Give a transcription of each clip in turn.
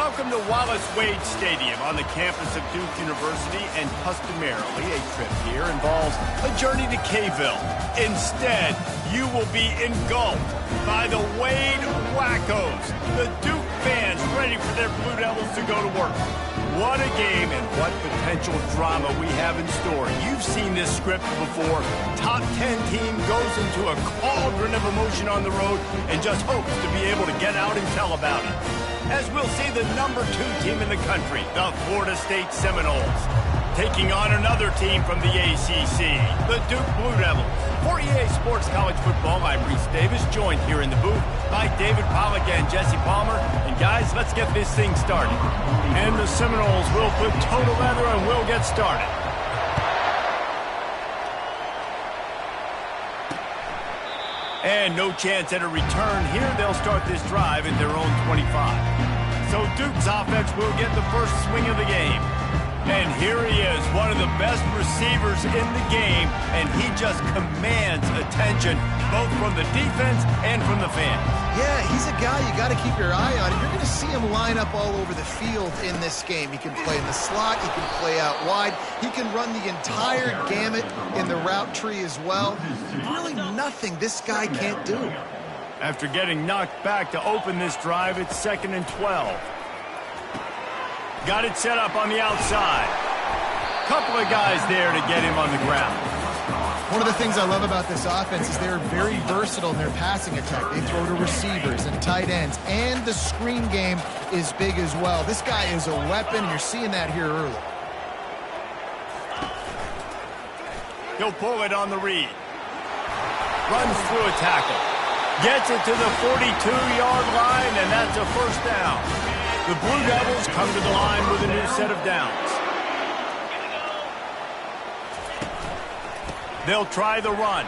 Welcome to Wallace Wade Stadium on the campus of Duke University, and customarily a trip here involves a journey to K-ville. Instead, you will be engulfed by the Wade Wackos, the Duke fans ready for their Blue Devils to go to work. What a game and what potential drama we have in store. You've seen this script before. Top 10 team goes into a cauldron of emotion on the road and just hopes to be able to get out and tell about it. As we'll see the number 2 team in the country, the Florida State Seminoles, taking on another team from the ACC, the Duke Blue Devils. For EA Sports College Football, I'm Reese Davis, joined here in the booth by David Pollack and Jesse Palmer. And guys, let's get this thing started. And the Seminoles will put toe to leather and we'll get started. And no chance at a return here. They'll start this drive at their own 25. So Duke's offense will get the first swing of the game. And here he is, one of the best receivers in the game, and he just commands attention, both from the defense and from the fans. Yeah, he's a guy you got to keep your eye on. You're going to see him line up all over the field in this game. He can play in the slot. He can play out wide. He can run the entire gamut in the route tree as well. Really nothing this guy can't do. After getting knocked back to open this drive, it's 2nd and 12. Got it set up on the outside. Couple of guys there to get him on the ground. One of the things I love about this offense is they're very versatile in their passing attack. They throw to receivers and tight ends, and the screen game is big as well. This guy is a weapon, and you're seeing that here early. He'll pull it on the read. Runs through a tackle. Gets it to the 42-yard line, and that's a first down. The Blue Devils come to the line with a new set of downs. They'll try the run.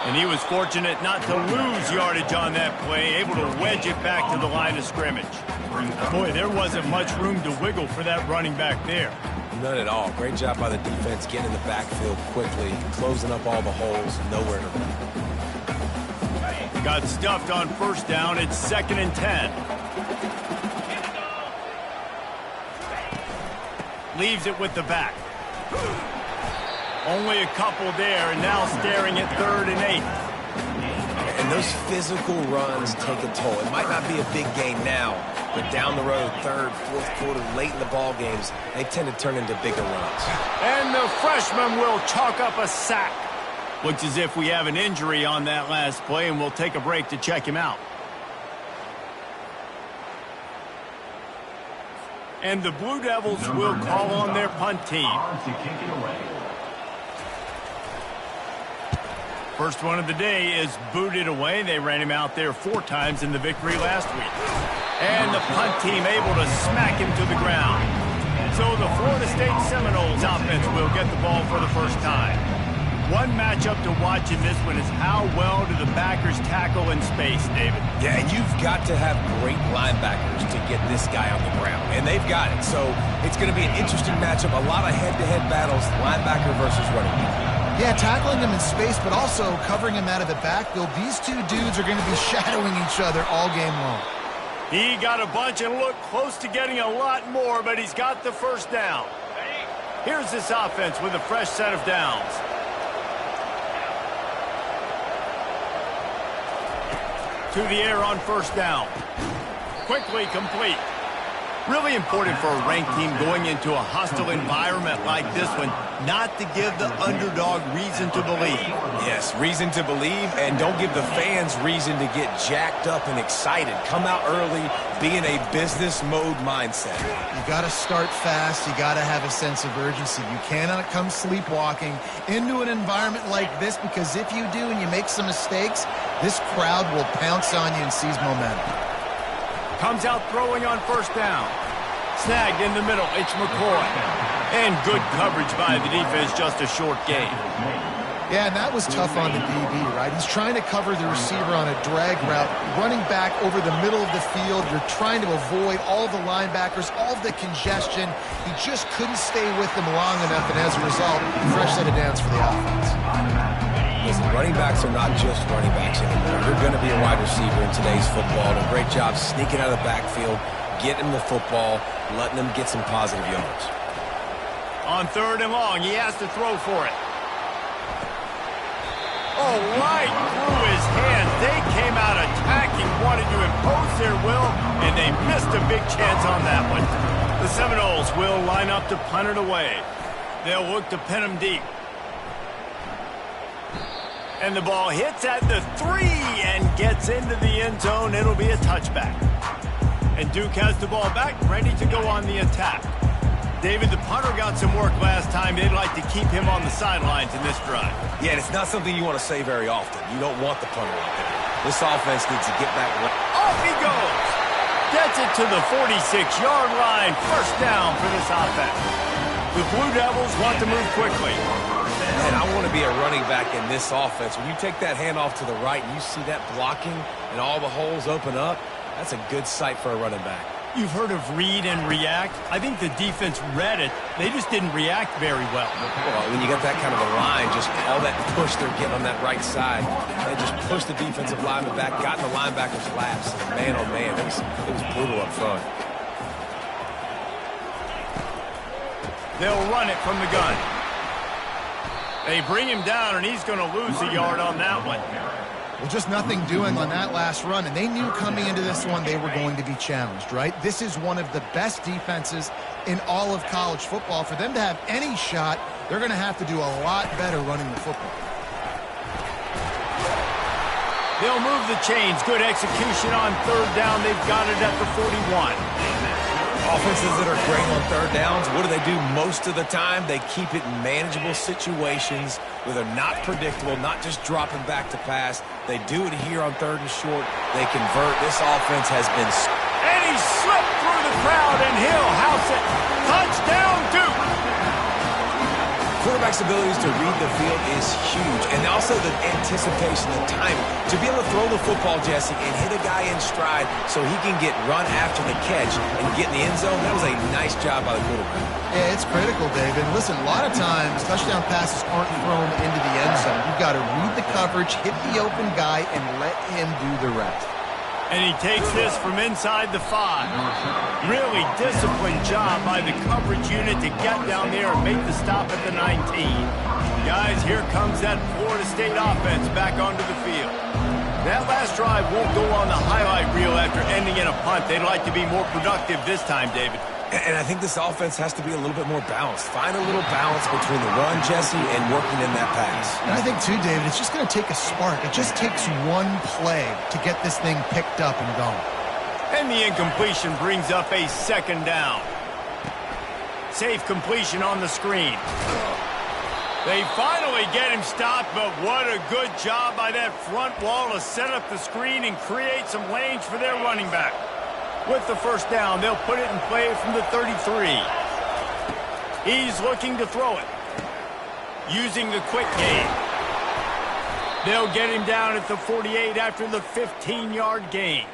And he was fortunate not to lose yardage on that play, able to wedge it back to the line of scrimmage. Boy, there wasn't much room to wiggle for that running back there. None at all. Great job by the defense getting in the backfield quickly, closing up all the holes, nowhere to run. Got stuffed on first down. It's 2nd and 10. Leaves it with the back. Only a couple there, and now staring at 3rd and 8. And those physical runs take a toll. It might not be a big gain now, but down the road, 3rd, 4th quarter, late in the ball games, they tend to turn into bigger runs. And the freshman will chalk up a sack. Looks as if we have an injury on that last play, and we'll take a break to check him out. And the Blue Devils will call on their punt team. First one of the day is booted away. They ran him out there 4 times in the victory last week. And the punt team able to smack him to the ground. So the Florida State Seminoles offense will get the ball for the first time. One matchup to watch in this one is how well do the backers tackle in space, David? Yeah, and you've got to have great linebackers to get this guy on the ground, and they've got it. So it's going to be an interesting matchup, a lot of head-to-head battles, linebacker versus running back. Yeah, tackling him in space, but also covering him out of the backfield. These two dudes are going to be shadowing each other all game long. He got a bunch and looked close to getting a lot more, but he's got the first down. Here's this offense with a fresh set of downs. To the air on first down. Quickly complete. Really important for a ranked team going into a hostile environment like this one, not to give the underdog reason to believe. Yes, reason to believe, and don't give the fans reason to get jacked up and excited. Come out early, be in a business mode mindset. You got to start fast. You got to have a sense of urgency. You cannot come sleepwalking into an environment like this, because if you do and you make some mistakes, this crowd will pounce on you and seize momentum. Comes out throwing on first down. Snagged in the middle, it's McCoy. And good coverage by the defense, just a short gain. Yeah, and that was tough on the DB, right? He's trying to cover the receiver on a drag route, running back over the middle of the field. You're trying to avoid all the linebackers, all the congestion. He just couldn't stay with them long enough, and as a result, fresh set of downs for the offense. Listen, running backs are not just running backs anymore. You're going to be a wide receiver in today's football. And a great job sneaking out of the backfield, getting the football, letting them get some positive yards. On 3rd and long, he has to throw for it. Oh, right through his hands. They came out attacking, wanted to impose their will, and they missed a big chance on that one. The Seminoles will line up to punt it away. They'll look to pin him deep. And the ball hits at the 3 and gets into the end zone. It'll be a touchback. And Duke has the ball back, ready to go on the attack. David, the punter got some work last time. They'd like to keep him on the sidelines in this drive. Yeah, and it's not something you want to say very often. You don't want the punter out there. This offense needs to get back. Off he goes. Gets it to the 46-yard line. First down for this offense. The Blue Devils want to move quickly. Man, I want to be a running back in this offense. When you take that handoff to the right and you see that blocking and all the holes open up, that's a good sight for a running back. You've heard of read and react. I think the defense read it. They just didn't react very well. Well, when you get that kind of a line, just all that push they're getting on that right side, they just pushed the defensive lineman back, got in the linebacker's laps. Man, oh man, it was brutal up front. They'll run it from the gun. They bring him down, and he's going to lose a yard on that one. Well, just nothing doing on that last run, and they knew coming into this one they were going to be challenged, right? This is one of the best defenses in all of college football. For them to have any shot, they're going to have to do a lot better running the football. They'll move the chains. Good execution on 3rd down. They've got it at the 41. Offenses that are great on 3rd downs, what do? Most of the time, they keep it in manageable situations where they're not predictable, not just dropping back to pass. They do it here on 3rd and short. They convert. This offense has been... And he slipped through the crowd, and he'll house it. Touchdown, Duke! Quarterback's abilities to read the field is huge, and also the anticipation, the timing. To be able to throw the football, Jesse, and hit a guy in stride so he can get run after the catch and get in the end zone, that was a nice job by the quarterback. Yeah, it's critical, David. Listen, a lot of times touchdown passes aren't thrown into the end zone. You've got to read the coverage, hit the open guy, and let him do the rest. And he takes this from inside the 5. Really disciplined job by the coverage unit to get down there and make the stop at the 19. Guys, here comes that Florida State offense back onto the field. That last drive won't go on the highlight reel after ending in a punt. They'd like to be more productive this time, David. And I think this offense has to be a little bit more balanced. Find a little balance between the run, Jesse, and working in that pass. And I think, too, David, it's just going to take a spark. It just takes one play to get this thing picked up and going. And the incompletion brings up a 2nd down. Safe completion on the screen. They finally get him stopped, but what a good job by that front wall to set up the screen and create some lanes for their running back. With the 1st down, they'll put it in play from the 33. He's looking to throw it. Using the quick game. They'll get him down at the 48 after the 15-yard gain.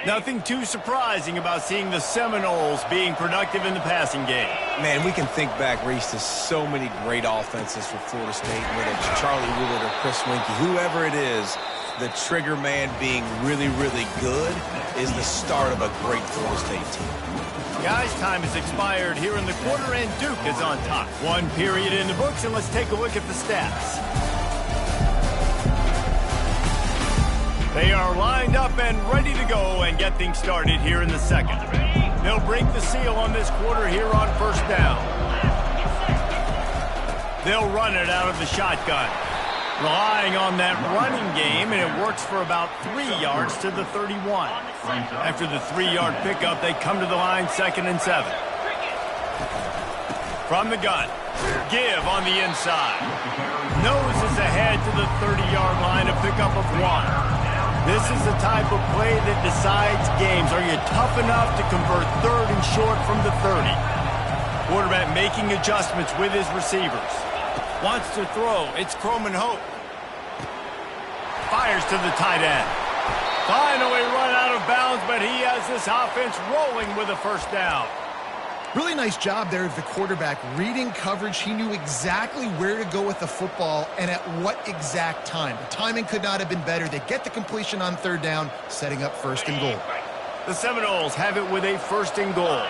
Nothing too surprising about seeing the Seminoles being productive in the passing game. Man, we can think back, Reese, to so many great offenses for Florida State, whether it's Charlie Woolard or Chris Winkie, whoever it is. The trigger man being really, really good is the start of a great Florida State team. Guys, time has expired here in the quarter, and Duke is on top. 1 period in the books, and let's take a look at the stats. They are lined up and ready to go and get things started here in the 2nd. They'll break the seal on this quarter here on 1st down. They'll run it out of the shotgun. Relying on that running game, and it works for about 3 yards to the 31. After the 3-yard pickup, they come to the line 2nd and 7. From the gun, give on the inside. Noses ahead to the 30-yard line, a pickup of 1. This is the type of play that decides games. Are you tough enough to convert 3rd and short from the 30? Quarterback making adjustments with his receivers. Wants to throw. It's Croman Hope. Fires to the tight end. Finally run out of bounds, but he has this offense rolling with a 1st down. Really nice job there of the quarterback. Reading coverage, he knew exactly where to go with the football and at what exact time. The timing could not have been better. They get the completion on 3rd down, setting up 1st and goal. The Seminoles have it with a 1st and goal.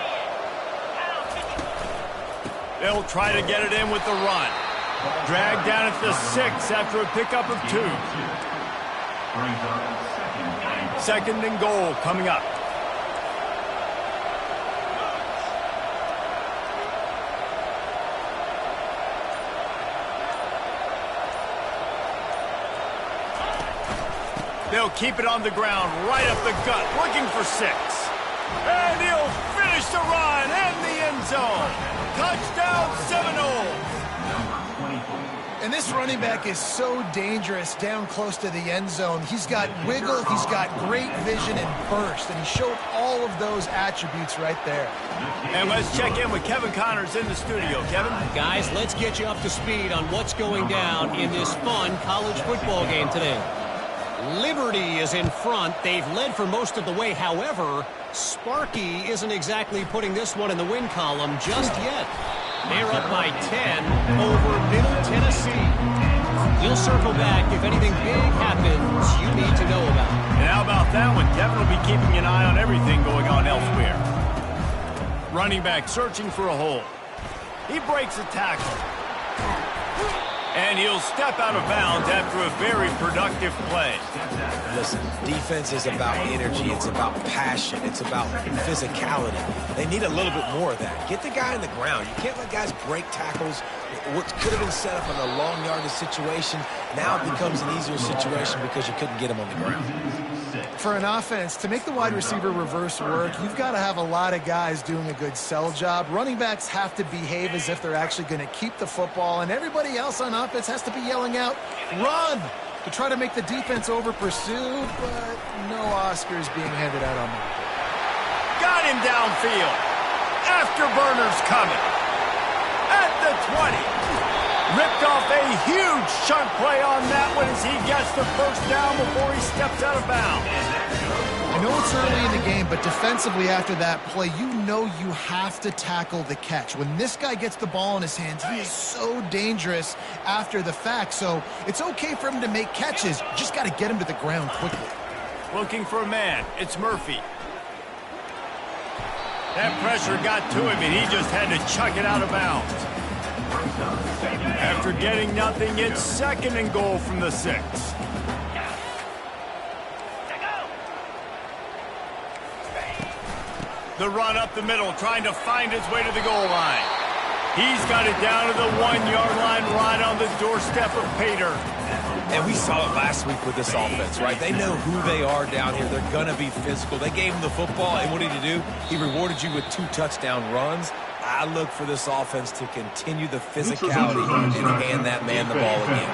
They'll try to get it in with the run. Dragged down at the 6 after a pickup of 2. 2nd and goal coming up. They'll keep it on the ground, right up the gut, looking for 6. And he'll finish the run and the end zone. Touchdown, Seminoles. And this running back is so dangerous down close to the end zone. He's got wiggle, he's got great vision and burst, and he showed all of those attributes right there. And let's check in with Kevin Connors in the studio. Kevin? Guys, let's get you up to speed on what's going down in this fun college football game today. Liberty is in front. They've led for most of the way. However, Sparky isn't exactly putting this one in the win column just yet. They're up by 10 over Middle Tennessee. You'll circle back if anything big happens you need to know about. And how about that one? Kevin will be keeping an eye on everything going on elsewhere. Running back searching for a hole. He breaks a tackle. And he'll step out of bounds after a very productive play. Listen, defense is about energy. It's about passion. It's about physicality. They need a little bit more of that. Get the guy on the ground. You can't let guys break tackles. What could have been set up in a long yardage situation, now it becomes an easier situation because you couldn't get him on the ground. For an offense, to make the wide receiver reverse work, you've got to have a lot of guys doing a good sell job. Running backs have to behave as if they're actually going to keep the football, and everybody else on offense has to be yelling out, "Run!" to try to make the defense over-pursue, but no Oscars being handed out on that. Got him downfield. Afterburners coming. At the 20. Ripped off a huge chunk play on that one as he gets the 1st down before he steps out of bounds. I know it's early in the game, but defensively after that play, you know you have to tackle the catch. When this guy gets the ball in his hands, he is so dangerous after the fact. So it's okay for him to make catches. You just got to get him to the ground quickly. Looking for a man. It's Murphy. That pressure got to him, and he just had to chuck it out of bounds. After getting nothing, it's 2nd and goal from the 6. The run up the middle, trying to find his way to the goal line. He's got it down to the 1-yard line, right on the doorstep of Pater. And we saw it last week with this offense, right? They know who they are down here. They're going to be physical. They gave him the football, and what did he do? He rewarded you with 2 touchdown runs. I look for this offense to continue the physicality and hand that man the ball again.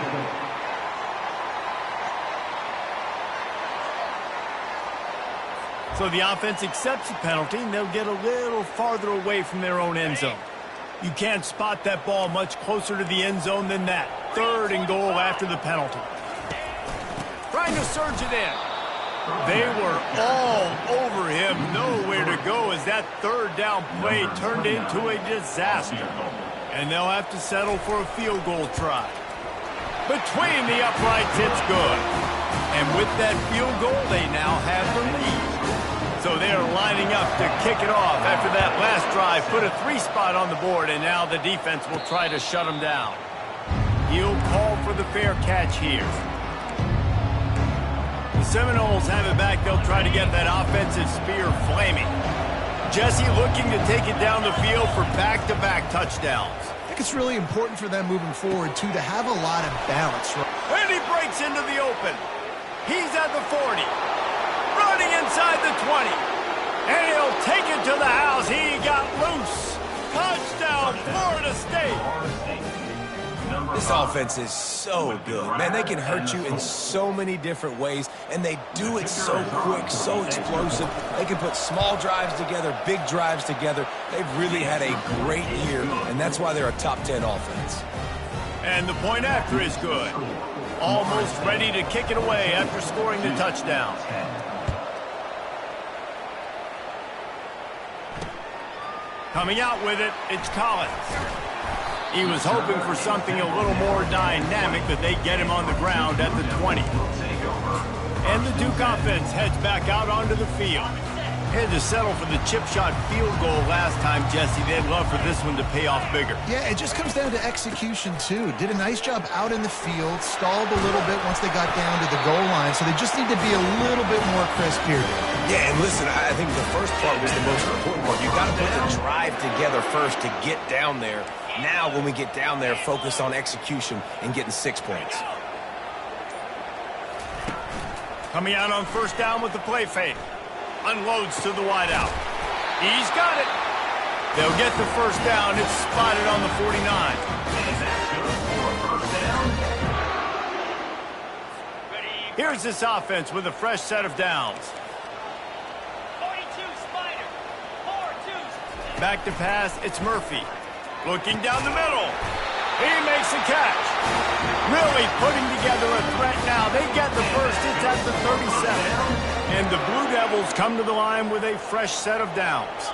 So the offense accepts the penalty, and they'll get a little farther away from their own end zone. You can't spot that ball much closer to the end zone than that. 3rd and goal after the penalty. Trying to surge it in. They were all over him, nowhere to go as that 3rd down play turned into a disaster. And they'll have to settle for a field goal try. Between the uprights, it's good. And with that field goal, they now have the lead. So they're lining up to kick it off after that last drive. Put a 3 spot on the board, and now the defense will try to shut them down. He'll call for the fair catch here. The Seminoles have it back. They'll try to get that offensive spear flaming. Jesse looking to take it down the field for back-to-back touchdowns. I think it's really important for them moving forward, too, to have a lot of balance. And he breaks into the open. He's at the 40. Running inside the 20. And he'll take it to the house. He got loose. Touchdown, Florida State. This offense is so good. Man, they can hurt you in so many different ways, and they do it so quick, so explosive. They can put small drives together, big drives together. They've really had a great year, and that's why they're a top 10 offense. And the point after is good. Almost ready to kick it away after scoring the touchdown. Coming out with it, it's Collins. He was hoping for something a little more dynamic, but they get him on the ground at the 20. And the Duke offense heads back out onto the field. Had to settle for the chip shot field goal last time, Jesse. They'd love for this one to pay off bigger. Yeah, it just comes down to execution, too. Did a nice job out in the field, stalled a little bit once they got down to the goal line, so they just need to be a little bit more crisp here. Yeah, and listen, I think the first part was the most important part. You've got to put the drive together first to get down there. Now, when we get down there, focus on execution and getting 6 points. Coming out on first down with the play fake. Unloads to the wideout. He's got it. They'll get the first down. It's spotted on the 49. Here's this offense with a fresh set of downs. 42 Spider. 4-2. Back to pass, it's Murphy. Looking down the middle. He makes a catch. Really putting together a threat now. They get the first. It's at the 37. And the Blue Devils come to the line with a fresh set of downs.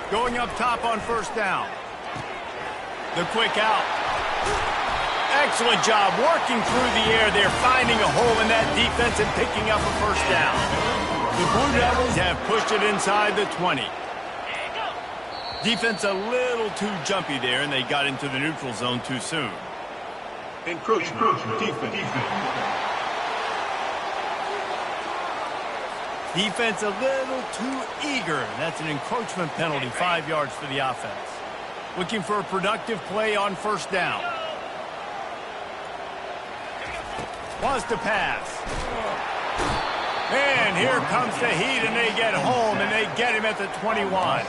Going up top on first down. The quick out. Excellent job working through the air. They're finding a hole in that defense and picking up a first down. The Blue Devils have pushed it inside the 20. Defense a little too jumpy there, and they got into the neutral zone too soon. Encroachment. Defense a little too eager. That's an encroachment penalty, 5 yards for the offense. Looking for a productive play on first down. Wants to pass. And here comes the heat, and they get home, and they get him at the 21.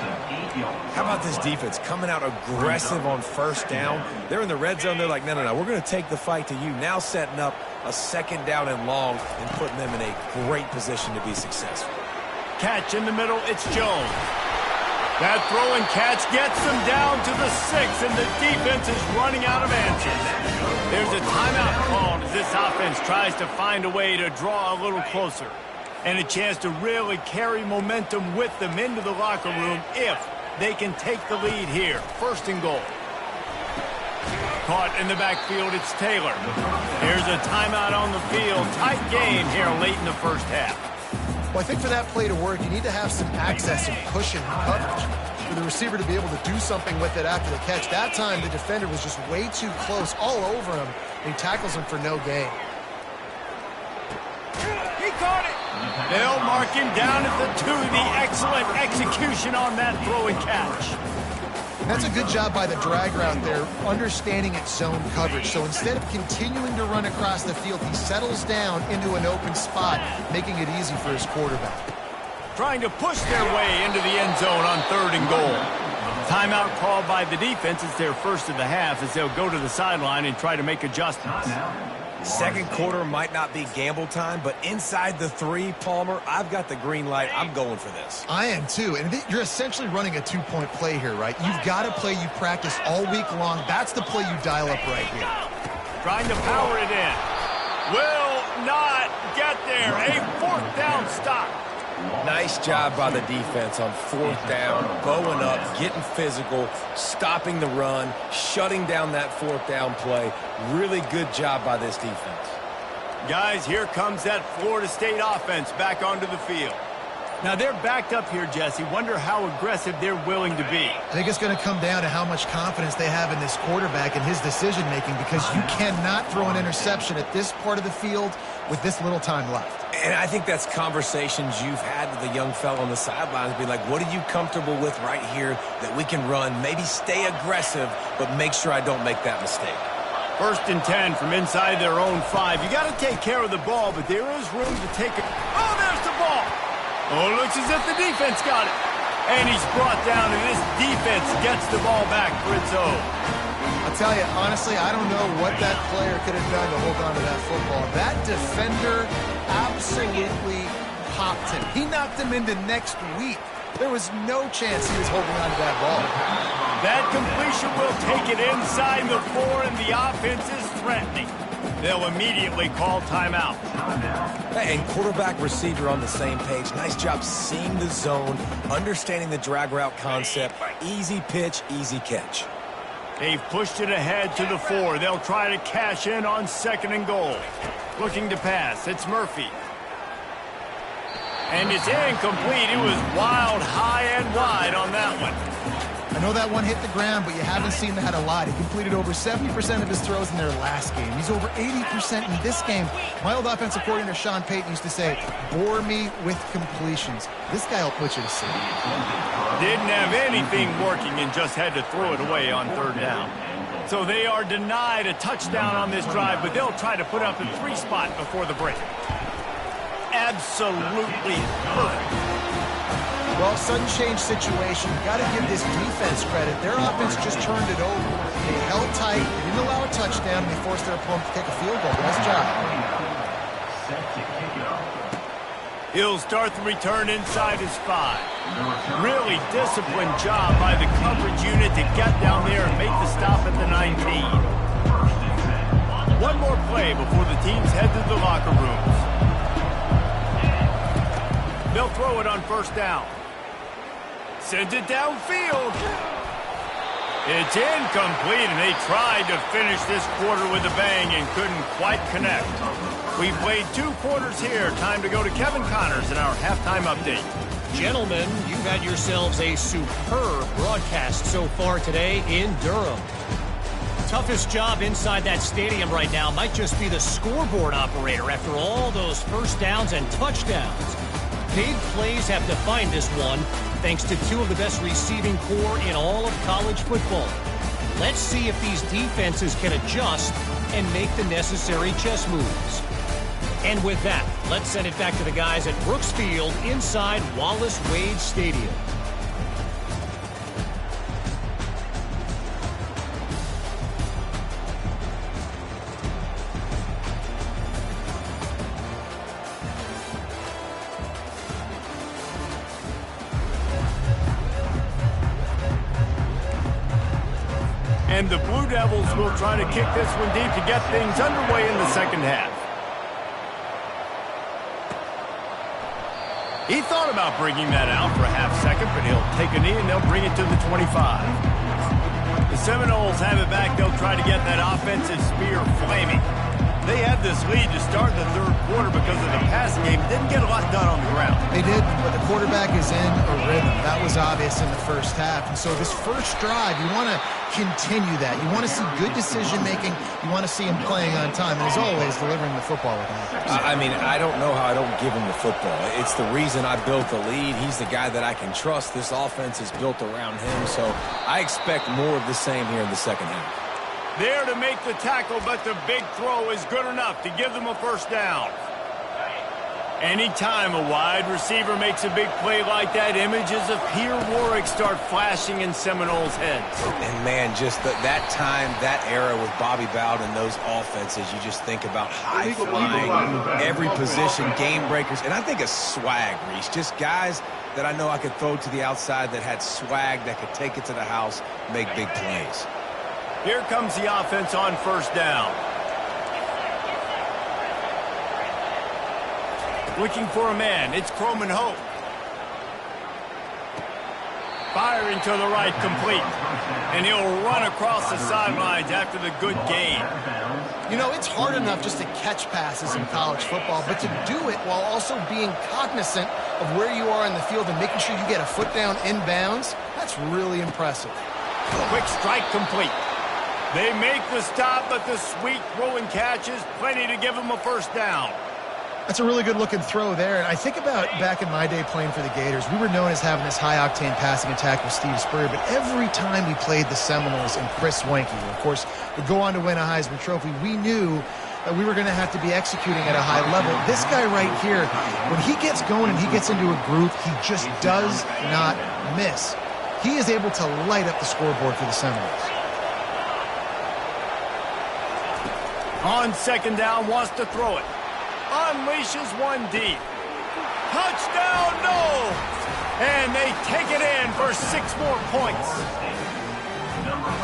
How about this defense coming out aggressive on first down? They're in the red zone. They're like, no, we're going to take the fight to you. Now setting up a second down and long and putting them in a great position to be successful. Catch in the middle. It's Jones. That throw and catch gets them down to the 6, and the defense is running out of answers. There's a timeout called as this offense tries to find a way to draw a little closer. And a chance to really carry momentum with them into the locker room if they can take the lead here. First and goal. Caught in the backfield, it's Taylor. Here's a timeout on the field. Tight game here late in the first half. Well, I think for that play to work, you need to have some access and cushion coverage for the receiver to be able to do something with it after the catch. That time, the defender was just way too close, all over him, and he tackles him for no gain. He caught it. They'll mark him down at the 2. The excellent execution on that throw and catch. That's a good job by the drag route there, understanding its zone coverage. So instead of continuing to run across the field, he settles down into an open spot, making it easy for his quarterback. Trying to push their way into the end zone on third and goal. Timeout called by the defense. It's their first of the half as they'll go to the sideline and try to make adjustments. Second quarter might not be gamble time, but inside the 3, Palmer, I've got the green light. I'm going for this. I am too, and you're essentially running a 2-point play here, right? You've got a play you practice all week long. That's the play you dial up right here. Trying to power it in. Will not get there. A fourth down stop. Nice job by the defense on fourth down, bowing up, getting physical, stopping the run, shutting down that fourth down play. Really good job by this defense. Guys, here comes that Florida State offense back onto the field. Now they're backed up here, Jesse. Wonder how aggressive they're willing to be. I think it's going to come down to how much confidence they have in this quarterback and his decision-making, because you cannot throw an interception at this part of the field with this little time left. And I think that's conversations you've had with the young fella on the sidelines. Be like, what are you comfortable with right here that we can run? Maybe stay aggressive, but make sure I don't make that mistake. First and 10 from inside their own 5. You got to take care of the ball, but there is room to take it. Oh, there's the ball. Oh, it looks as if the defense got it. And he's brought down, and this defense gets the ball back for its own. I'll tell you, honestly, I don't know what that player could have done to hold on to that football. That defender absolutely popped him. He knocked him into next week. There was no chance he was holding on to that ball. That completion will take it inside the 4, and the offense is threatening. They'll immediately call timeout. And quarterback, receiver on the same page. Nice job seeing the zone, understanding the drag route concept. Easy pitch, easy catch. They've pushed it ahead to the 4. They'll try to cash in on second and goal. Looking to pass. It's Murphy. And it's incomplete. It was wild, high and wide on that one. I know that one hit the ground, but you haven't seen that a lot. He completed over 70% of his throws in their last game. He's over 80% in this game. My old offensive coordinator, Sean Payton, used to say, bore me with completions. This guy will put you to sleep. Didn't have anything working and just had to throw it away on third down. So they are denied a touchdown on this drive, but they'll try to put up a 3 spot before the break. Absolutely perfect. Well, sudden change situation. Got to give this defense credit. Their offense just turned it over. They held tight. They didn't allow a touchdown, and they forced their opponent to kick a field goal. Nice job. He'll start the return inside his 5. Really disciplined job by the coverage unit to get down there and make the stop at the 19. One more play before the teams head to the locker rooms. They'll throw it on first down. Sends it downfield. It's incomplete, and they tried to finish this quarter with a bang and couldn't quite connect. We played 2 quarters here. Time to go to Kevin Connors in our halftime update. Gentlemen, you've had yourselves a superb broadcast so far today in Durham. Toughest job inside that stadium right now might just be the scoreboard operator after all those first downs and touchdowns. Big plays have defined this one, thanks to 2 of the best receiving corps in all of college football. Let's see if these defenses can adjust and make the necessary chess moves. And with that, let's send it back to the guys at Brooks Field inside Wallace Wade Stadium. And the Blue Devils will try to kick this one deep to get things underway in the second half. He thought about bringing that out for a half second, but he'll take a knee and they'll bring it to the 25. The Seminoles have it back. They'll try to get that offensive spear flaming. They had this lead to start the third quarter because of the passing game. Didn't get a lot done on the ground. They did, but the quarterback is in a rhythm. That was obvious in the first half. And so this first drive, you want to continue that. You want to see good decision-making. You want to see him playing on time. And as always, delivering the football with accuracy. I mean, I don't know how I don't give him the football. It's the reason I built the lead. He's the guy that I can trust. This offense is built around him. So I expect more of the same here in the second half. There to make the tackle, but the big throw is good enough to give them a first down. Anytime a wide receiver makes a big play like that, images of Peter Warwick start flashing in Seminoles' heads. And, man, just that time, that era with Bobby Bowden and those offenses, you just think about high-flying, every position, game breakers. And I think of swag, Reese, just guys that I know I could throw to the outside that had swag, that could take it to the house, make big plays. Here comes the offense on first down. Looking for a man. It's Croman Hope. Firing to the right, complete. And he'll run across the sidelines after the good gain. You know, it's hard enough just to catch passes in college football, but to do it while also being cognizant of where you are in the field and making sure you get a foot down inbounds, that's really impressive. Quick strike complete. They make the stop, but the sweet throw and catch is plenty to give them a first down. That's a really good-looking throw there. And I think about back in my day playing for the Gators, we were known as having this high-octane passing attack with Steve Spurrier, but every time we played the Seminoles and Chris Wenke, who, of course, would go on to win a Heisman Trophy, we knew that we were going to have to be executing at a high level. This guy right here, when he gets going and he gets into a groove, he just does not miss. He is able to light up the scoreboard for the Seminoles. On second down, wants to throw it. Unleashes one deep. Touchdown, no! And they take it in for 6 more points.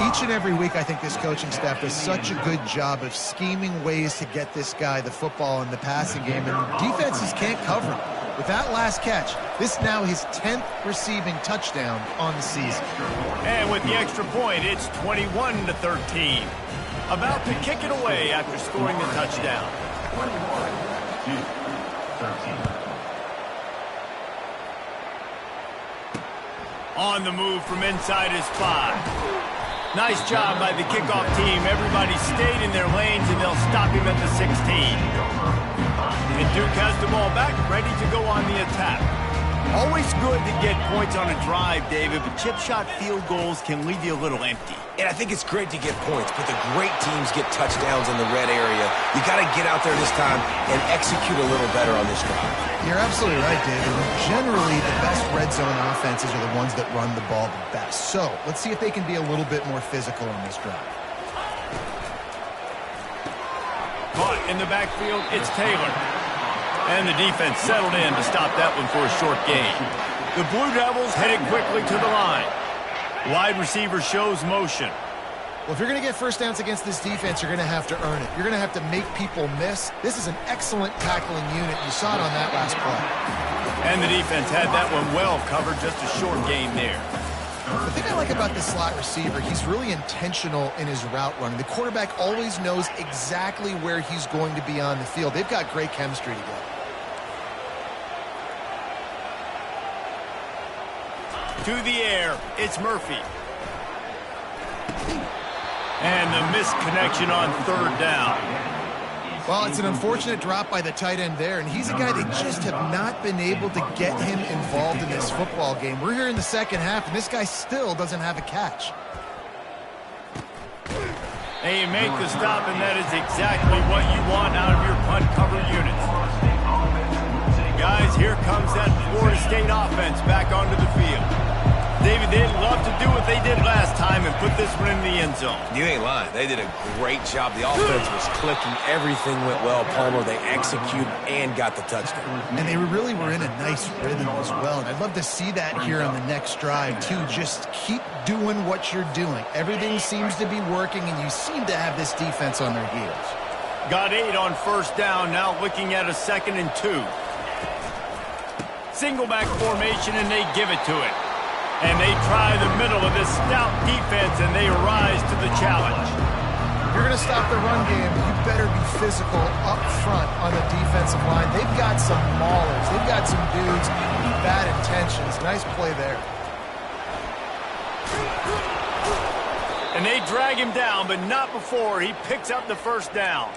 Each and every week, I think this coaching staff does such a good job of scheming ways to get this guy the football in the passing game, and defenses can't cover him. With that last catch, this now his 10th receiving touchdown on the season. And with the extra point, it's 21-13. About to kick it away after scoring the touchdown. On the move from inside his 5. Nice job by the kickoff team. Everybody stayed in their lanes, and they'll stop him at the 16. And Duke has the ball back, ready to go on the attack. Always good to get points on a drive, David, but chip shot field goals can leave you a little empty. And I think it's great to get points, but the great teams get touchdowns in the red area. You got to get out there this time and execute a little better on this drive. You're absolutely right, David. Generally, the best red zone offenses are the ones that run the ball the best. So let's see if they can be a little bit more physical on this drive. Caught in the backfield, it's Taylor. And the defense settled in to stop that one for a short gain. The Blue Devils headed quickly to the line. Wide receiver shows motion. Well, if you're going to get first downs against this defense, you're going to have to earn it. You're going to have to make people miss. This is an excellent tackling unit. You saw it on that last play. And the defense had that one well covered, just a short gain there. The thing I like about this slot receiver, he's really intentional in his route running. The quarterback always knows exactly where he's going to be on the field. They've got great chemistry together. To the air, it's Murphy. And the missed connection on third down. Well, it's an unfortunate drop by the tight end there, and he's a guy they just have not been able to get him involved in this football game. We're here in the second half, and this guy still doesn't have a catch. They make the stop, and that is exactly what you want out of your punt cover units. Guys, here comes that Florida State offense back onto the field. David, they'd love to do what they did last time and put this one in the end zone. You ain't lying. They did a great job. The offense was clicking. Everything went well. Palmer, they executed and got the touchdown. And they really were in a nice rhythm as well. And I'd love to see that here on the next drive, too. Just keep doing what you're doing. Everything seems to be working, and you seem to have this defense on their heels. Got 8 on first down, now looking at a 2nd and 2. Single back formation, and they give it to it. And they try the middle of this stout defense, and they rise to the challenge. If you're going to stop the run game, you better be physical up front on the defensive line. They've got some maulers. They've got some dudes with bad intentions. Nice play there. And they drag him down, but not before he picks up the first down.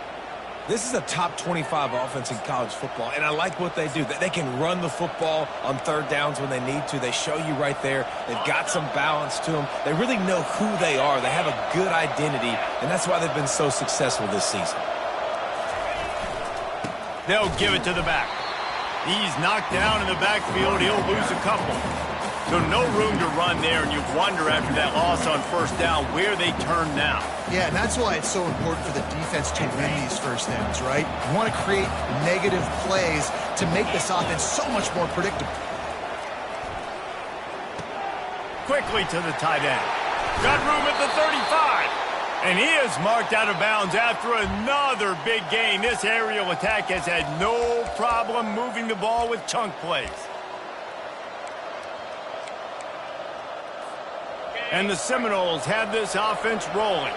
This is a top 25 offense in college football, and I like what they do. They can run the football on third downs when they need to. They show you right there. They've got some balance to them. They really know who they are. They have a good identity, and that's why they've been so successful this season. They'll give it to the back. He's knocked down in the backfield. He'll lose a couple. So no room to run there, and you wonder after that loss on first down where they turn now. Yeah, and that's why it's so important for the defense to win these first downs, right? You want to create negative plays to make this offense so much more predictable. Quickly to the tight end. Got room at the 35. And he is marked out of bounds after another big gain. This aerial attack has had no problem moving the ball with chunk plays. And the Seminoles have this offense rolling.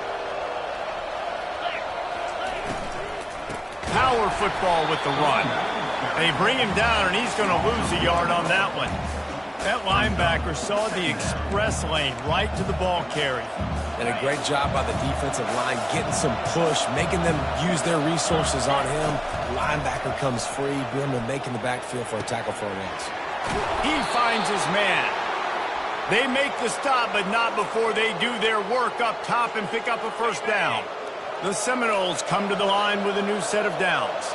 Power football with the run. They bring him down, and he's going to lose a yard on that one. That linebacker saw the express lane right to the ball carrier. And a great job by the defensive line getting some push, making them use their resources on him. Linebacker comes free, bring him making the backfield for a tackle for a loss. He finds his man. They make the stop, but not before they do their work up top and pick up a first down. The Seminoles come to the line with a new set of downs.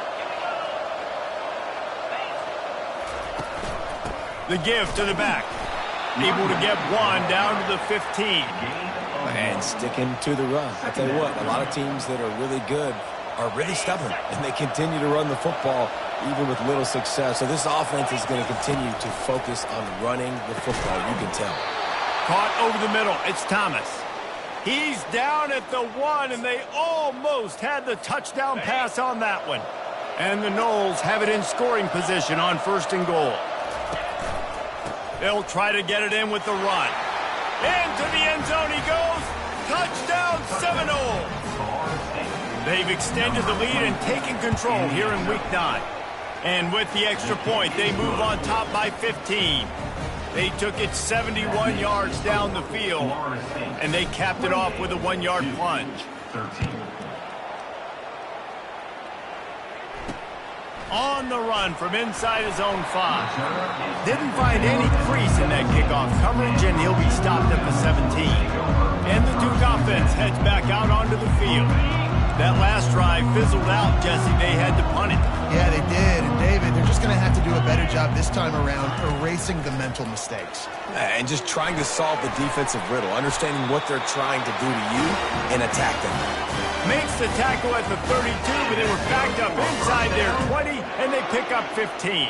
The give to the back. Able to get one down to the 15. And sticking to the run. I tell you what, a lot of teams that are really good are really stubborn, and they continue to run the football even with little success. So this offense is going to continue to focus on running the football, you can tell. Caught over the middle, it's Thomas. He's down at the 1, and they almost had the touchdown pass on that one. And the Noles have it in scoring position on 1st and goal. They'll try to get it in with the run. Into the end zone he goes. Touchdown Seminoles. They've extended the lead and taken control here in Week 9. And with the extra point, they move on top by 15. They took it 71 yards down the field, and they capped it off with a 1-yard plunge. 13. On the run from inside his own 5. Didn't find any crease in that kickoff coverage, and he'll be stopped at the 17. And the Duke offense heads back out onto the field. That last drive fizzled out, Jesse. They had to punt it. Yeah, they did. And David, they're just going to have to do a better job this time around erasing the mental mistakes. And just trying to solve the defensive riddle, understanding what they're trying to do to you and attack them. Makes the tackle at the 32, but they were backed up inside their 20, and they pick up 15.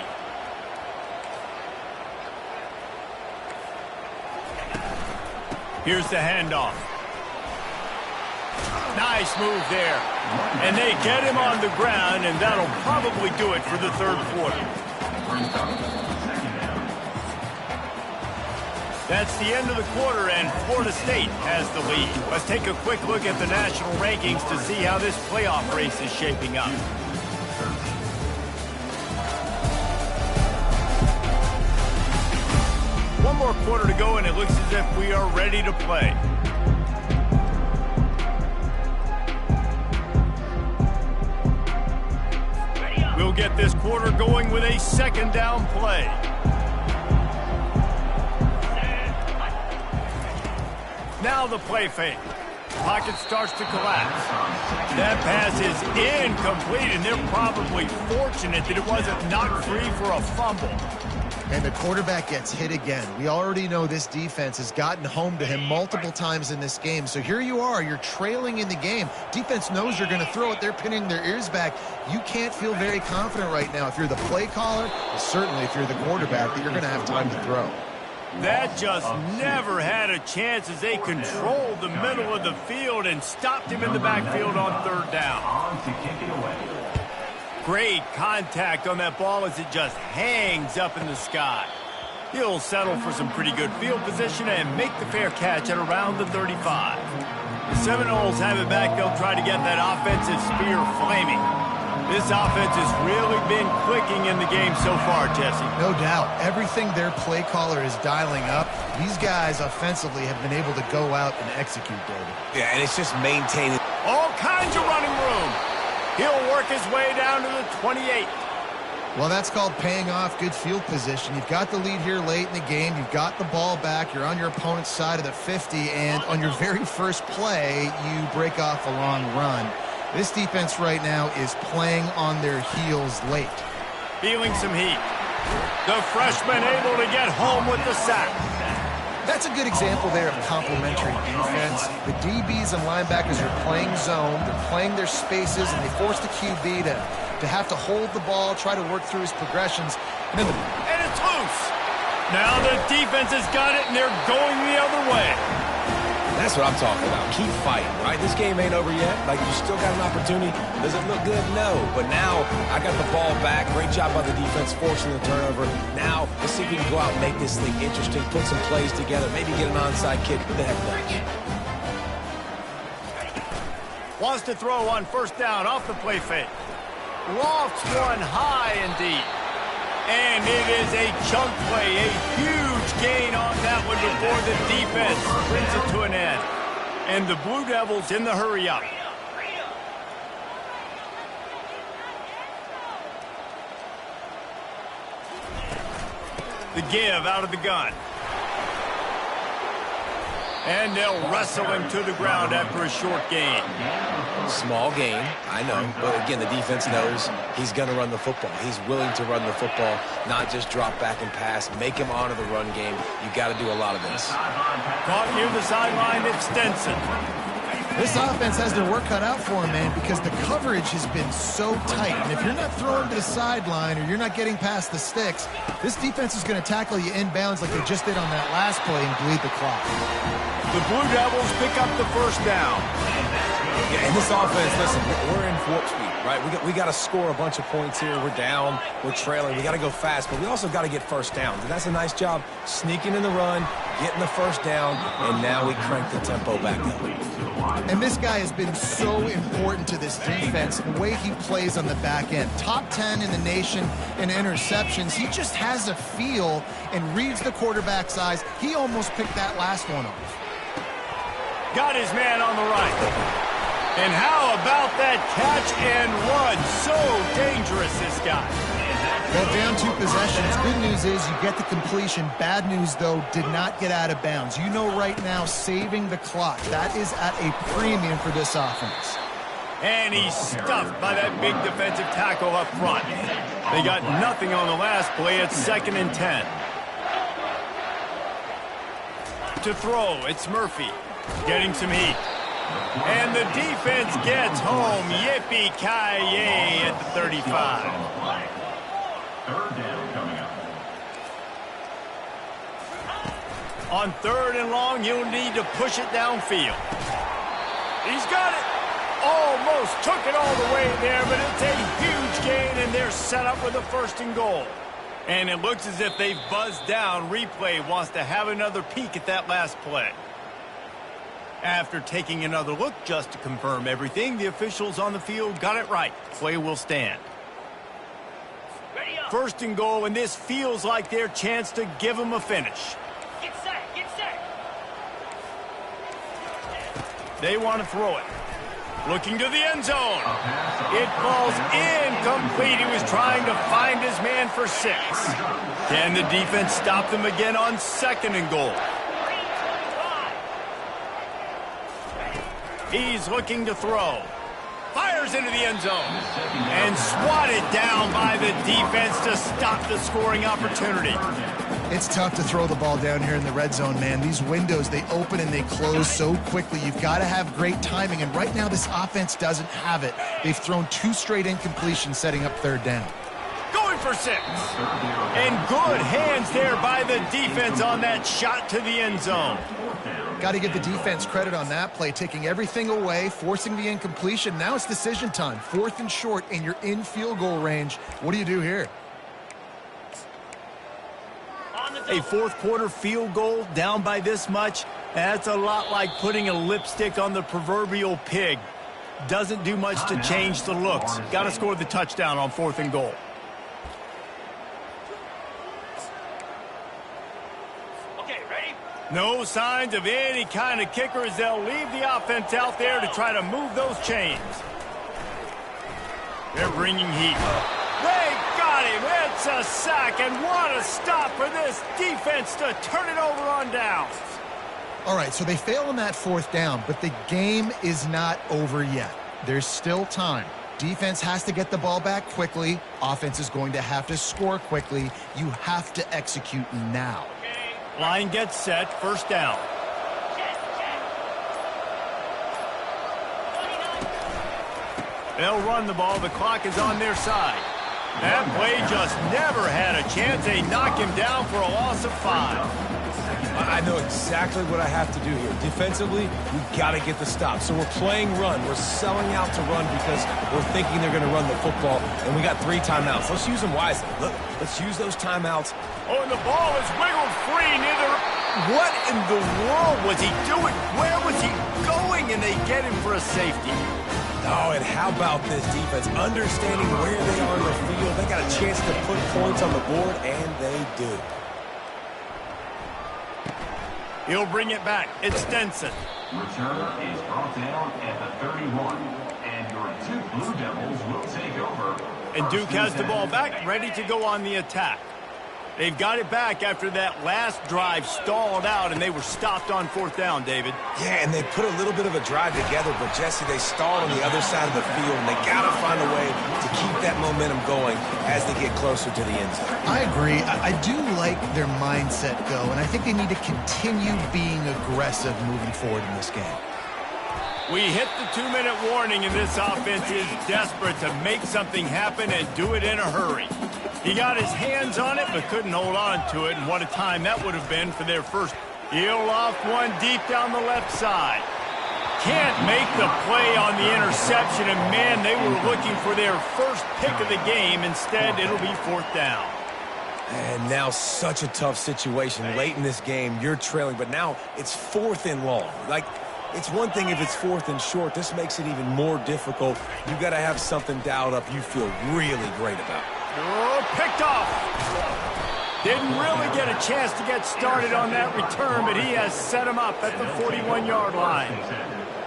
Here's the handoff. Nice move there. And they get him on the ground, and that'll probably do it for the third quarter. That's the end of the quarter, and Florida State has the lead. Let's take a quick look at the national rankings to see how this playoff race is shaping up. One more quarter to go, and it looks as if we are ready to play. We'll get this quarter going with a second down play. Now the play fake. Pocket starts to collapse. That pass is incomplete, and they're probably fortunate that it wasn't knocked free for a fumble. And the quarterback gets hit again. We already know this defense has gotten home to him multiple times in this game. So here you are, you're trailing in the game. Defense knows you're going to throw it. They're pinning their ears back. You can't feel very confident right now if you're the play caller, and certainly if you're the quarterback, that you're going to have time to throw. That just never had a chance as they controlled the middle of the field and stopped him in the backfield on third down. Great contact on that ball as it just hangs up in the sky. He'll settle for some pretty good field position and make the fair catch at around the 35. The Seminoles have it back. They'll try to get that offensive spear flaming. This offense has really been clicking in the game so far, Jesse. No doubt. Everything their play caller is dialing up, these guys offensively have been able to go out and execute, David. Yeah, and it's just maintaining. All kinds of running room. He'll work his way down to the 28. Well, that's called paying off good field position. You've got the lead here late in the game. You've got the ball back. You're on your opponent's side of the 50, and on your very first play, you break off a long run. This defense right now is playing on their heels late. Feeling some heat. The freshman able to get home with the sack. That's a good example there of complementary defense. The DBs and linebackers are playing zone. They're playing their spaces, and they force the QB to have to hold the ball, try to work through his progressions. And it's loose. Now the defense has got it, and they're going the other way. That's what I'm talking about. Keep fighting, right? This game ain't over yet. Like, you still got an opportunity. Does it look good? No. But now I got the ball back. Great job by the defense forcing the turnover. Now let's see if we can go out and make this thing interesting, put some plays together, maybe get an onside kick. Who the heck knows? Wants to throw on first down off the play fake. Lofts one high and deep. And it is a chunk play, a huge gain on that one before the defense brings it to an end. And the Blue Devils in the hurry up. The give out of the gun. And they'll wrestle him to the ground after a short gain. Small gain, I know. But again, the defense knows he's going to run the football. He's willing to run the football, not just drop back and pass. Make him honor the run game. You got to do a lot of this. Caught near the sideline, it's Stenson. This offense has their work cut out for them, man, because the coverage has been so tight. And if you're not throwing to the sideline or you're not getting past the sticks, this defense is going to tackle you inbounds like they just did on that last play and bleed the clock. The Blue Devils pick up the first down. Yeah, in this offense, listen, we're in warp speed, right? We got to score a bunch of points here. We're down. We're trailing. We got to go fast, but we also got to get first downs. And that's a nice job sneaking in the run, getting the first down, and now we crank the tempo back up. And this guy has been so important to this defense, the way he plays on the back end. Top 10 in the nation in interceptions. He just has a feel and reads the quarterback's eyes. He almost picked that last one off. Got his man on the right. And how about that catch and run? So dangerous, this guy. Well, down 2 possessions. Good news is you get the completion. Bad news, though, did not get out of bounds. You know right now, saving the clock. That is at a premium for this offense. And he's stuffed by that big defensive tackle up front. They got nothing on the last play. It's 2nd and 10. To throw, it's Murphy. Getting some heat. And the defense gets home. Yippee-ki-yay at the 35. 3rd down coming up. On 3rd and long, you'll need to push it downfield. He's got it. Almost took it all the way there, but it's a huge gain, and they're set up with a 1st and goal. And it looks as if they've buzzed down. Replay wants to have another peek at that last play. After taking another look just to confirm everything, the officials on the field got it right. Play will stand. 1st and goal, and this feels like their chance to give them a finish. Get set, get set. They want to throw it. Looking to the end zone. It falls incomplete. He was trying to find his man for 6. Can the defense stop them again on 2nd and goal? He's looking to throw. Fires into the end zone. And swatted down by the defense to stop the scoring opportunity. It's tough to throw the ball down here in the red zone, man. These windows, they open and they close so quickly. You've got to have great timing, and right now this offense doesn't have it. They've thrown 2 straight incompletions setting up 3rd down. Going for 6. And good hands there by the defense on that shot to the end zone. Got to give the defense credit on that play, taking everything away, forcing the incompletion. Now it's decision time. 4th and short, and you're in field goal range. What do you do here? A 4th quarter field goal down by this much, that's a lot like putting a lipstick on the proverbial pig. Doesn't do much to change the looks. Got to score the touchdown on 4th and goal. Okay, ready? No signs of any kind of kickers. They'll leave the offense out there to try to move those chains. They're bringing heat. They got him. It's a sack, and what a stop for this defense to turn it over on downs. All right, so they fail on that 4th down, but the game is not over yet. There's still time. Defense has to get the ball back quickly. Offense is going to have to score quickly. You have to execute now. Line gets set. 1st down. They'll run the ball. The clock is on their side. That play just never had a chance. They knock him down for a loss of 5. I know exactly what I have to do here. Defensively, we've got to get the stop. So we're playing run. We're selling out to run because we're thinking they're going to run the football, and we got 3 timeouts. Let's use them wisely. Look, let's use those timeouts. Oh, and the ball is wiggled free. What in the world was he doing? Where was he going? And they get him for a safety. Oh, and how about this defense? Understanding where they are in the field. They got a chance to put points on the board, and they do. He'll bring it back. It's Stenson. Return is brought down at the 31. And your Duke Blue Devils will take over. And Duke has the ball back, ready to go on the attack. They've got it back after that last drive stalled out, and they were stopped on 4th down, David. Yeah, and they put a little bit of a drive together, but, Jesse, they stalled on the other side of the field, and they got to find a way to keep that momentum going as they get closer to the end zone. I agree. I do like their mindset, though, and I think they need to continue being aggressive moving forward in this game. We hit the 2-minute warning, and this offense is desperate to make something happen and do it in a hurry. He got his hands on it, but couldn't hold on to it, and what a time that would have been for their first. He'll off one deep down the left side. can't make the play on the interception, and man, they were looking for their first pick of the game. Instead, it'll be 4th down. And now such a tough situation. Late in this game, you're trailing, but now it's 4th and long. Like, it's one thing if it's 4th and short. This makes it even more difficult. You got to have something dialed up you feel really great about. Oh, picked off. Didn't really get a chance to get started on that return, but he has set him up at the 41-yard line.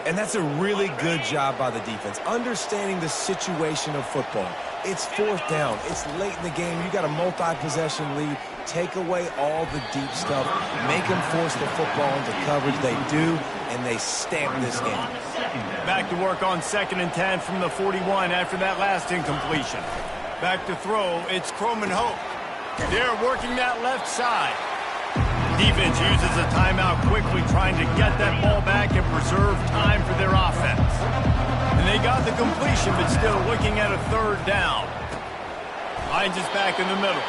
And that's a really good job by the defense, understanding the situation of football. It's 4th down. It's late in the game. You got a multi-possession lead. Take away all the deep stuff. Make them force the football into coverage. They do, and they stamp this game. Back to work on 2nd and 10 from the 41 after that last incompletion. Back to throw. It's Croman Hope. They're working that left side. Defense uses a timeout quickly, trying to get that ball back and preserve time for their offense. And they got the completion, but still looking at a 3rd down. Finds us back in the middle.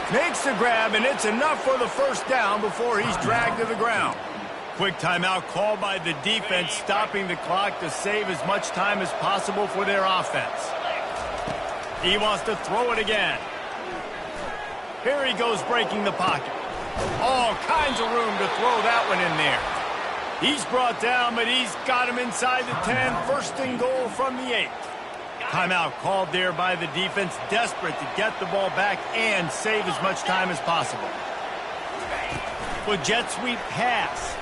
Makes the grab, and it's enough for the 1st down before he's dragged to the ground. Quick timeout called by the defense, stopping the clock to save as much time as possible for their offense. He wants to throw it again. Here he goes, breaking the pocket. All kinds of room to throw that one in there. He's brought down, but he's got him inside the 10. 1st and goal from the 8. Timeout called there by the defense, desperate to get the ball back and save as much time as possible. With jet sweep pass.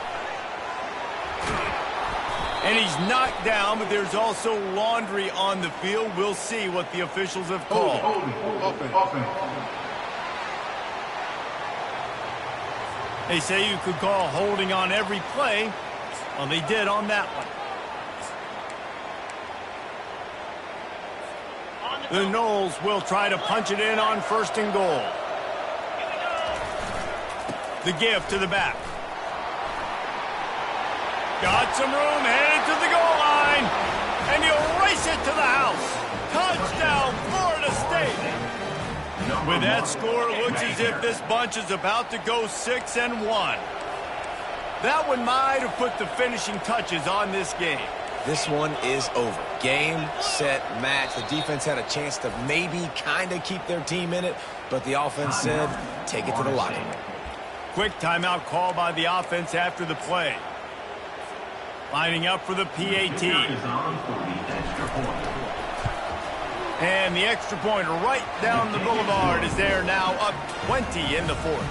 And he's knocked down, but there's also laundry on the field. We'll see what the officials have called. They say you could call holding on every play. Well, they did on that one. The Noles will try to punch it in on 1st and goal. The give to the back. Got some room, headed to the goal line. And he'll race it to the house. Touchdown, Florida State. With that score, it looks as if this bunch is about to go 6-1. That one might have put the finishing touches on this game. This one is over. Game, set, match. The defense had a chance to maybe kind of keep their team in it, but the offense said, take it to the locker room. Quick timeout call by the offense after the play. Lining up for the PAT. And the extra point right down the boulevard is there now, up 20 in the 4th.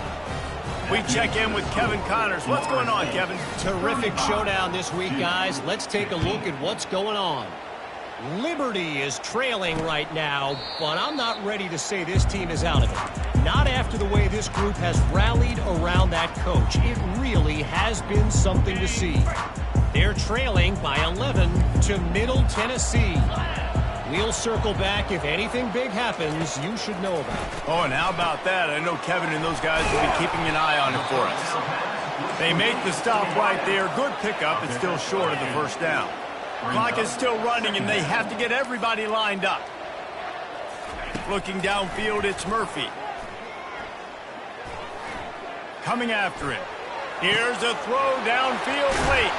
We check in with Kevin Connors. What's going on, Kevin? Terrific showdown this week, guys. Let's take a look at what's going on. Liberty is trailing right now, but I'm not ready to say this team is out of it. Not after the way this group has rallied around that coach. It really has been something to see. They're trailing by 11 to Middle Tennessee. We'll circle back. If anything big happens, you should know about it. Oh, and how about that? I know Kevin and those guys will be keeping an eye on it for us. They make the stop right there. Good pickup. It's still short of the 1st down. Clock is still running, and they have to get everybody lined up. Looking downfield, it's Murphy. Coming after it. Here's a throw downfield late.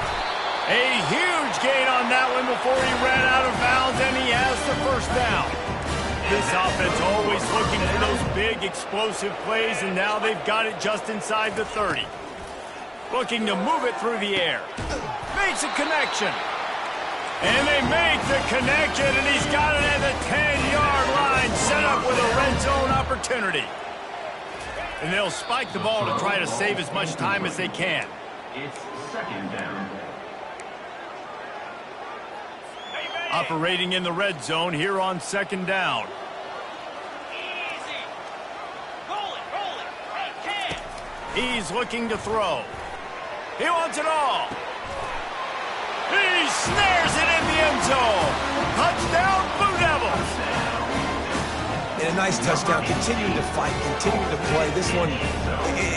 A huge gain on that one before he ran out of bounds, and he has the 1st down. This offense always looking for those big, explosive plays, and now they've got it just inside the 30. Looking to move it through the air. Makes a connection. And they make the connection, and he's got it at the 10-yard line, set up with a red zone opportunity. And they'll spike the ball to try to save as much time as they can. It's 2nd down. Operating in the red zone here on 2nd down. Easy. Roll it. Hey, kid. He's looking to throw. He wants it all. He snares it in the end zone. Touchdown, Blue Devils. And a nice touchdown, continuing to fight, continuing to play. This one,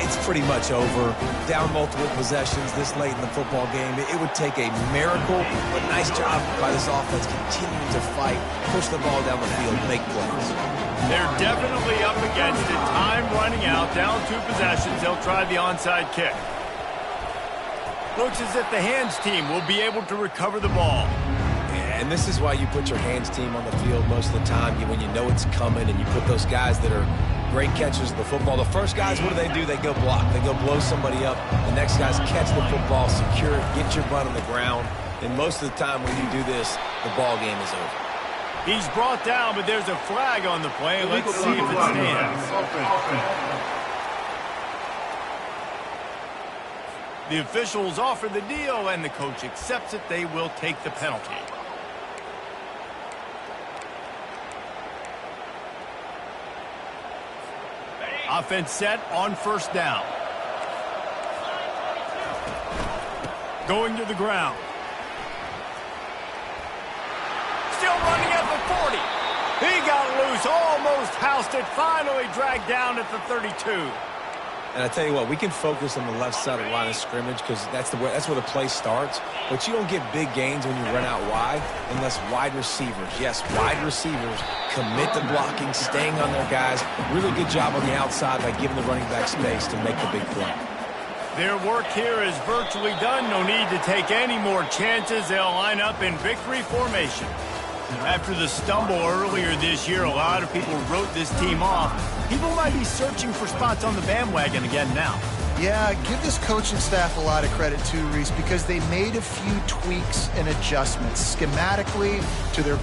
it's pretty much over. Down multiple possessions this late in the football game. It would take a miracle, but nice job by this offense continuing to fight, push the ball down the field, make plays. They're definitely up against it. Time running out, down 2 possessions. They'll try the onside kick. Looks as if the hands team will be able to recover the ball. And this is why you put your hands team on the field most of the time. When you know it's coming and you put those guys that are great catchers of the football. The first guys, what do? They go block. They go blow somebody up. The next guys catch the football, secure it, get your butt on the ground. And most of the time when you do this, the ball game is over. He's brought down, but there's a flag on the play. Let's see if it stands. The officials offer the deal, and the coach accepts it. They will take the penalty. Offense set on first down. Going to the ground. Still running at the 40. He got loose, almost housed it, finally dragged down at the 32. And I tell you what, we can focus on the left side of the line of scrimmage because that's where the play starts. But you don't get big gains when you run out wide unless wide receivers, yes, wide receivers, commit to blocking, staying on their guys. Really good job on the outside by giving the running back space to make the big play. Their work here is virtually done. No need to take any more chances. They'll line up in victory formation. After the stumble earlier this year, a lot of people wrote this team off. People might be searching for spots on the bandwagon again now. Yeah, give this coaching staff a lot of credit too, Reese, because they made a few tweaks and adjustments schematically to their